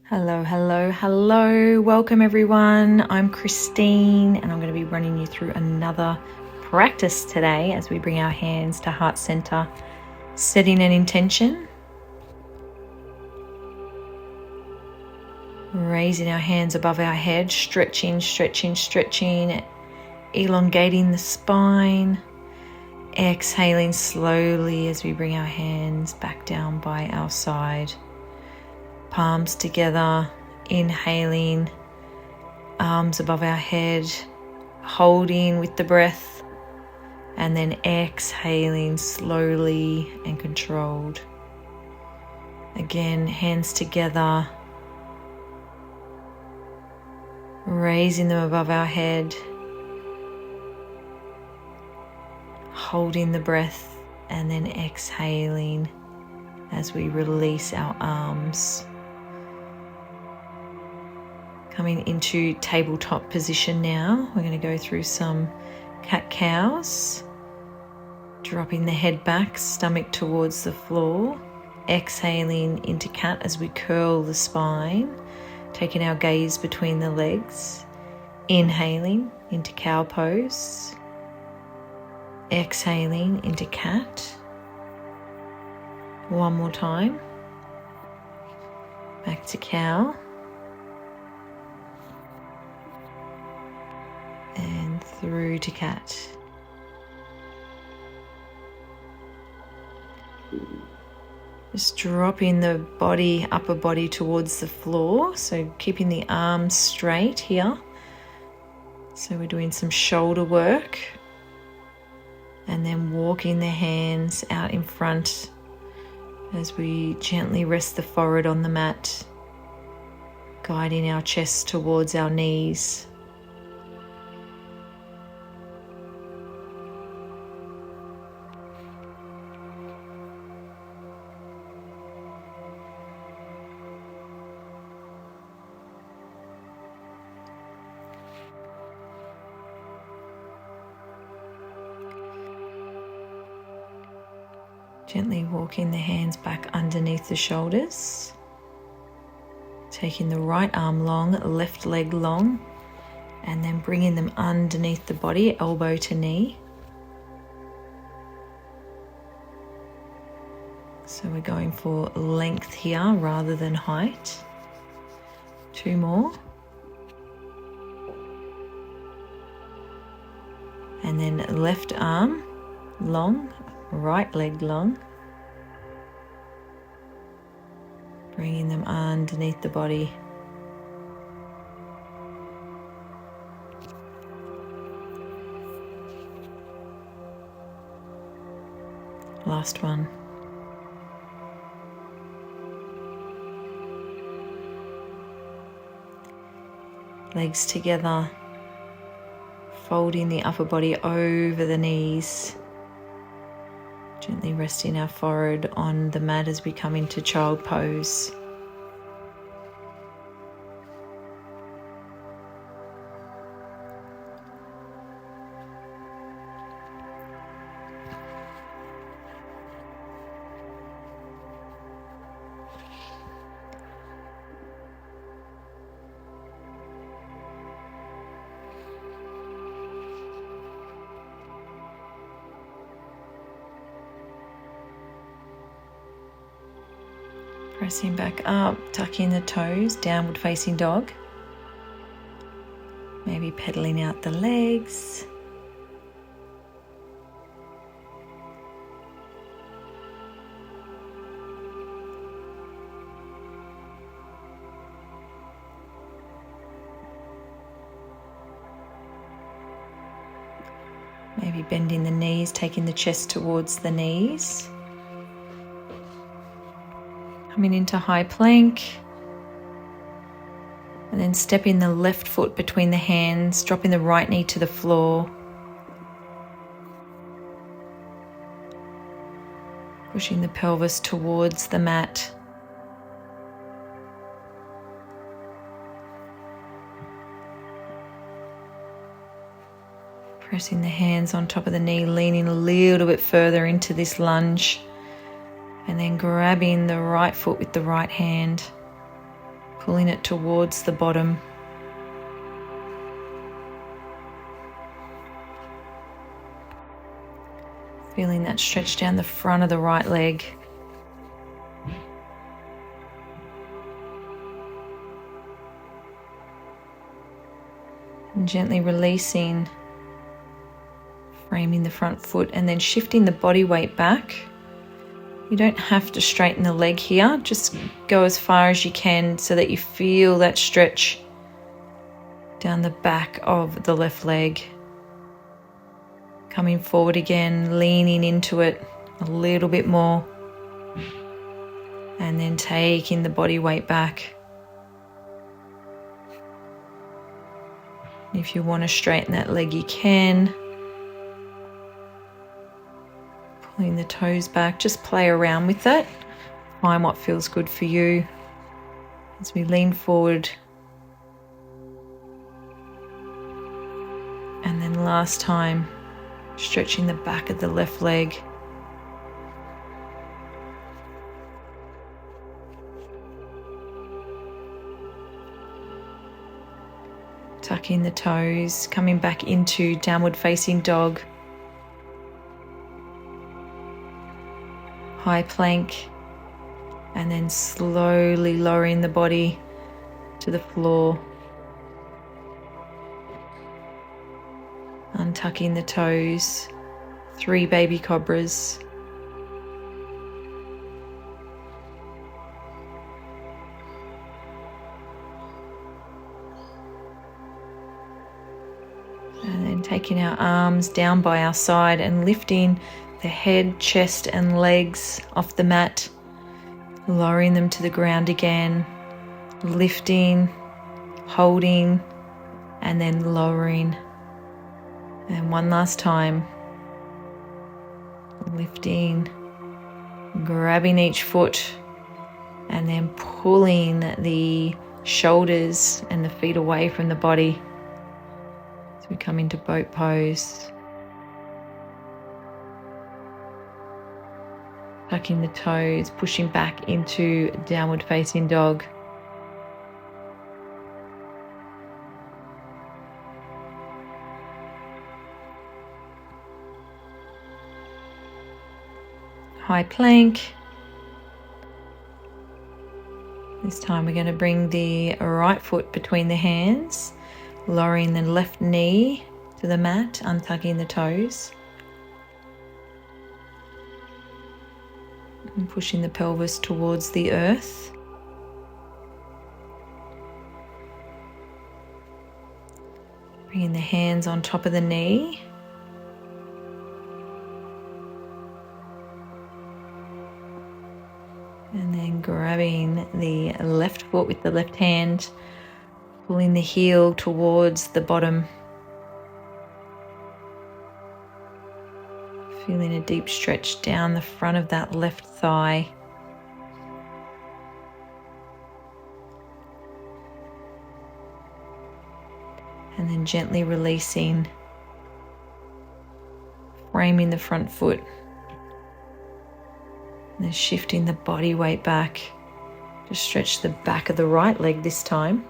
Hello, hello, hello. Welcome everyone. I'm Christine and I'm going to be running you through another practice today as we bring our hands to heart center, setting an intention. Raising our hands above our head, stretching, elongating the spine. Exhaling slowly as we bring our hands back down by our side. Palms together, inhaling, arms above our head, holding with the breath, and then exhaling slowly and controlled. Again, hands together, raising them above our head, holding the breath, and then exhaling as we release our arms. Coming into tabletop position now. We're going to go through some cat-cows. Dropping the head back, stomach towards the floor. Exhaling into cat as we curl the spine. Taking our gaze between the legs. Inhaling into cow pose. Exhaling into cat. One more time. Back to cow. And through to cat. Just dropping the body, upper body towards the floor. So keeping the arms straight here. So we're doing some shoulder work. And then walking the hands out in front as we gently rest the forehead on the mat, guiding our chest towards our knees. Gently walking the hands back underneath the shoulders. Taking the right arm long, left leg long, and then bringing them underneath the body, elbow to knee. So we're going for length here rather than height. 2 more. And then left arm long, right leg long. Bringing them underneath the body. Last one. Legs together. Folding the upper body over the knees. Gently resting our forehead on the mat as we come into child pose. Pressing back up, tucking the toes, downward facing dog. Maybe pedaling out the legs. Maybe bending the knees, taking the chest towards the knees. Coming into high plank, and then stepping the left foot between the hands, dropping the right knee to the floor. Pushing the pelvis towards the mat. Pressing the hands on top of the knee, leaning a little bit further into this lunge. And then grabbing the right foot with the right hand, pulling it towards the bottom. Feeling that stretch down the front of the right leg. And gently releasing, framing the front foot and then shifting the body weight back. You don't have to straighten the leg here, just go as far as you can so that you feel that stretch down the back of the left leg. Coming forward again, leaning into it a little bit more, and then taking the body weight back. If you want to straighten that leg, you can. Pulling the toes back, just play around with that. Find what feels good for you as we lean forward. And then last time, stretching the back of the left leg. Tucking the toes, coming back into downward facing dog. High plank, and then slowly lowering the body to the floor. Untucking the toes, 3 baby cobras. And then taking our arms down by our side and lifting the head, chest and legs off the mat, lowering them to the ground again, lifting, holding, and then lowering. And one last time, lifting, grabbing each foot, and then pulling the shoulders and the feet away from the body as we come into boat pose. Tucking the toes, pushing back into downward facing dog. High plank. This time we're going to bring the right foot between the hands, lowering the left knee to the mat, untucking the toes. And pushing the pelvis towards the earth. Bringing the hands on top of the knee. And then grabbing the left foot with the left hand, pulling the heel towards the bottom. Feeling a deep stretch down the front of that left thigh. And then gently releasing, framing the front foot. And then shifting the body weight back. Just stretch the back of the right leg this time.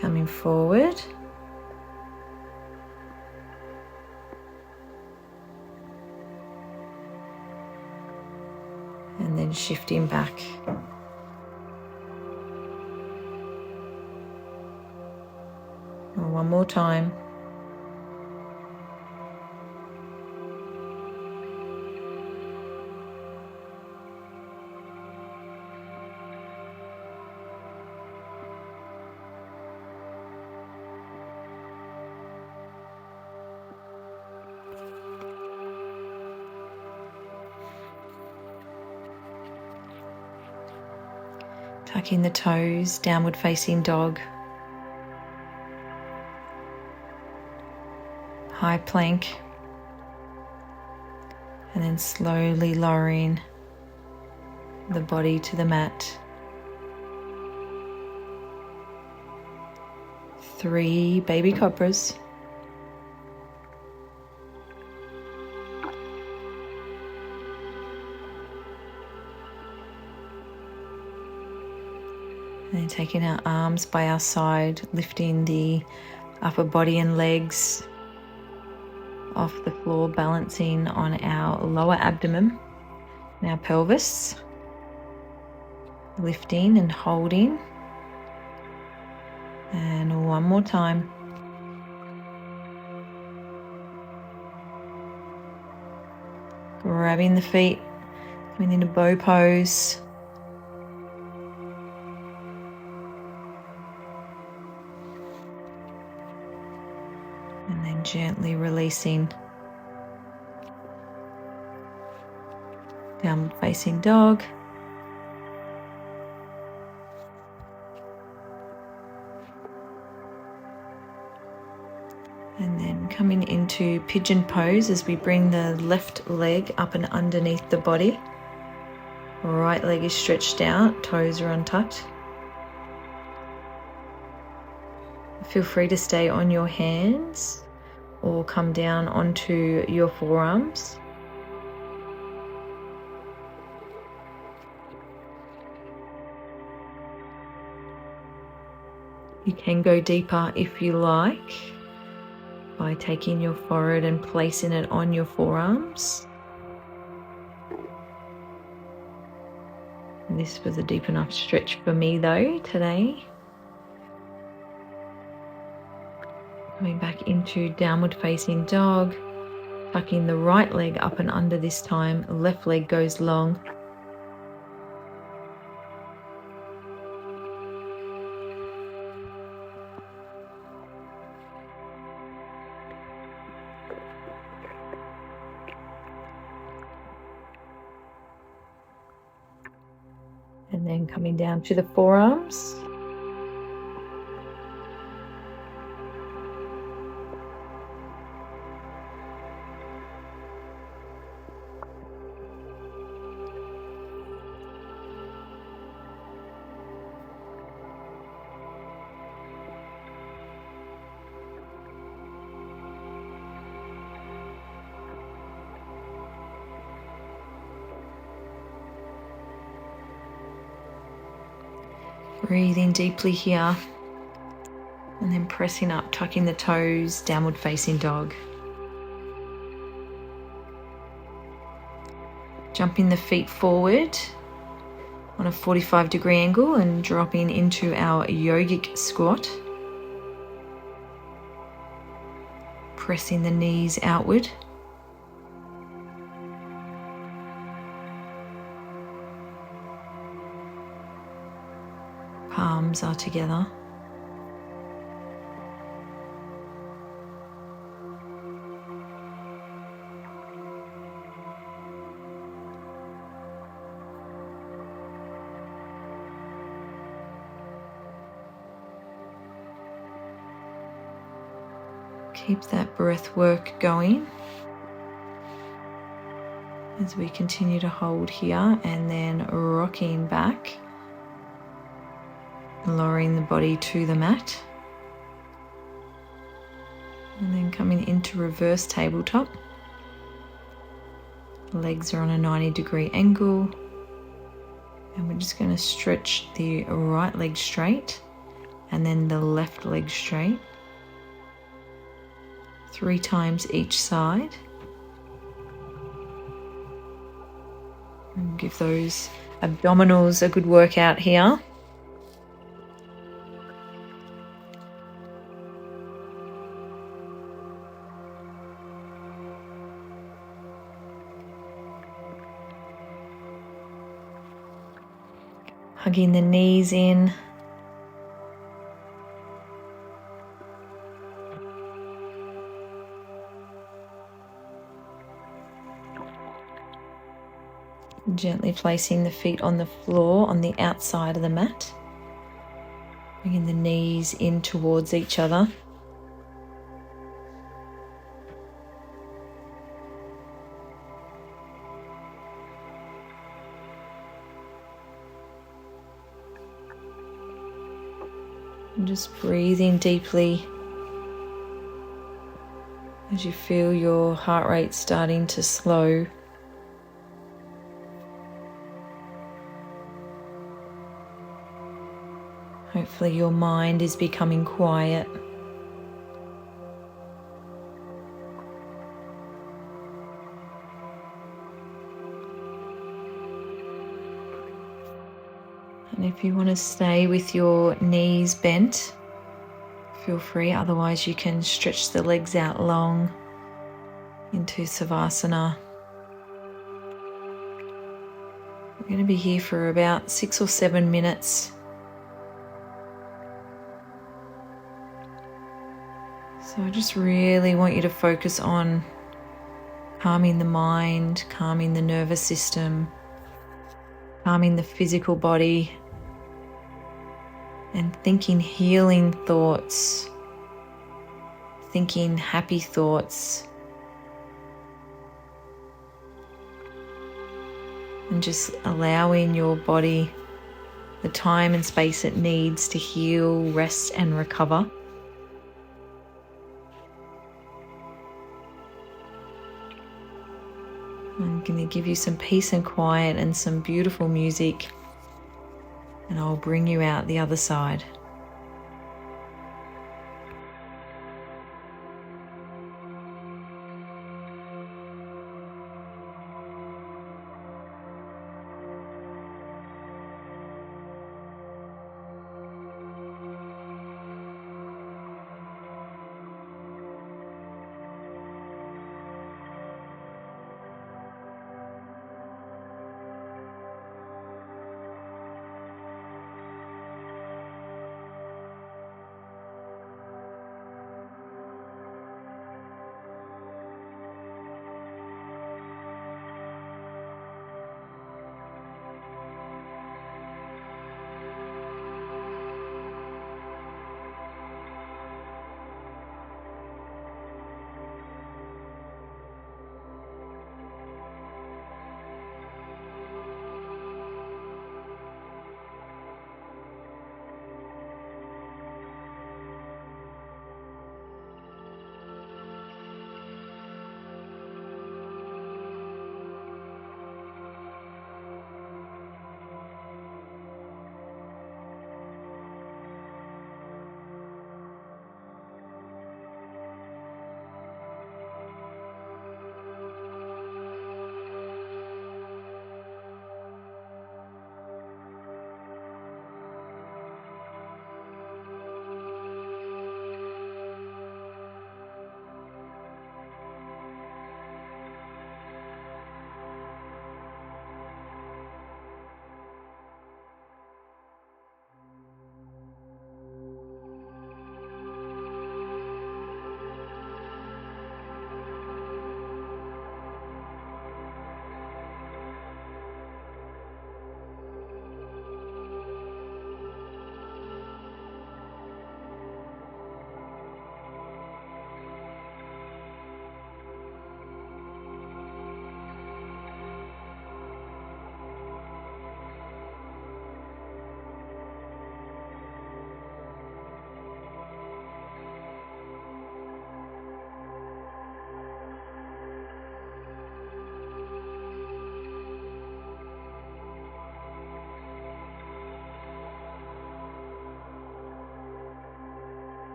Coming forward. And then shifting back. And one more time. Tucking the toes, downward facing dog. High plank. And then slowly lowering the body to the mat. 3 baby cobras. And then taking our arms by our side, lifting the upper body and legs off the floor, balancing on our lower abdomen and our pelvis. Lifting and holding. And one more time. Grabbing the feet, coming into bow pose. And then gently releasing. Downward facing dog. And then coming into pigeon pose as we bring the left leg up and underneath the body. Right leg is stretched out, toes are untucked. Feel free to stay on your hands or come down onto your forearms. You can go deeper if you like by taking your forehead and placing it on your forearms. And this was a deep enough stretch for me though today. Coming back into downward facing dog, tucking the right leg up and under this time, left leg goes long. And then coming down to the forearms. Breathing deeply here, and then pressing up, tucking the toes, downward facing dog. Jumping the feet forward on a 45-degree angle and dropping into our yogic squat. Pressing the knees outward. Palms are together. Keep that breath work going as we continue to hold here, and then rocking back, lowering the body to the mat, and then coming into reverse tabletop. Legs are on a 90-degree angle, and we're just going to stretch the right leg straight and then the left leg straight 3 times each side. And give those abdominals a good workout here. Hugging the knees in. Gently placing the feet on the floor on the outside of the mat. Bringing the knees in towards each other. And just breathing deeply as you feel your heart rate starting to slow. Hopefully your mind is becoming quiet. And if you want to stay with your knees bent, feel free. Otherwise, you can stretch the legs out long into Savasana. We're going to be here for about 6 or 7 minutes. So I just really want you to focus on calming the mind, calming the nervous system, calming the physical body, and thinking healing thoughts, thinking happy thoughts, and just allowing your body the time and space it needs to heal, rest, and recover. I'm going to give you some peace and quiet and some beautiful music, and I'll bring you out the other side.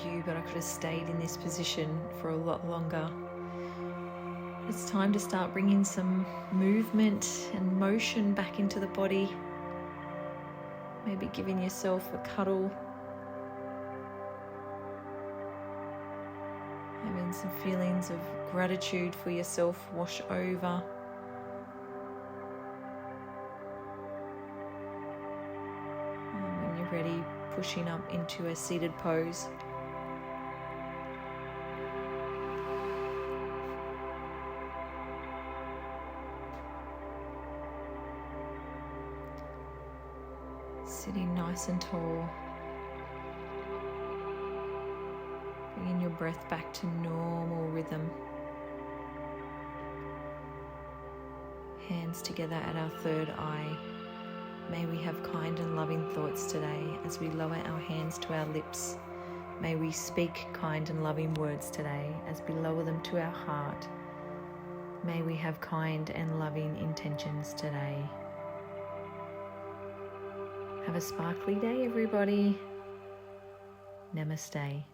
you, but I could have stayed in this position for a lot longer. It's time to start bringing some movement and motion back into the body. Maybe giving yourself a cuddle. Having some feelings of gratitude for yourself wash over. And when you're ready, pushing up into a seated pose. Sitting nice and tall. Bringing your breath back to normal rhythm. Hands together at our third eye. May we have kind and loving thoughts today as we lower our hands to our lips. May we speak kind and loving words today as we lower them to our heart. May we have kind and loving intentions today. Have a sparkly day, everybody. Namaste.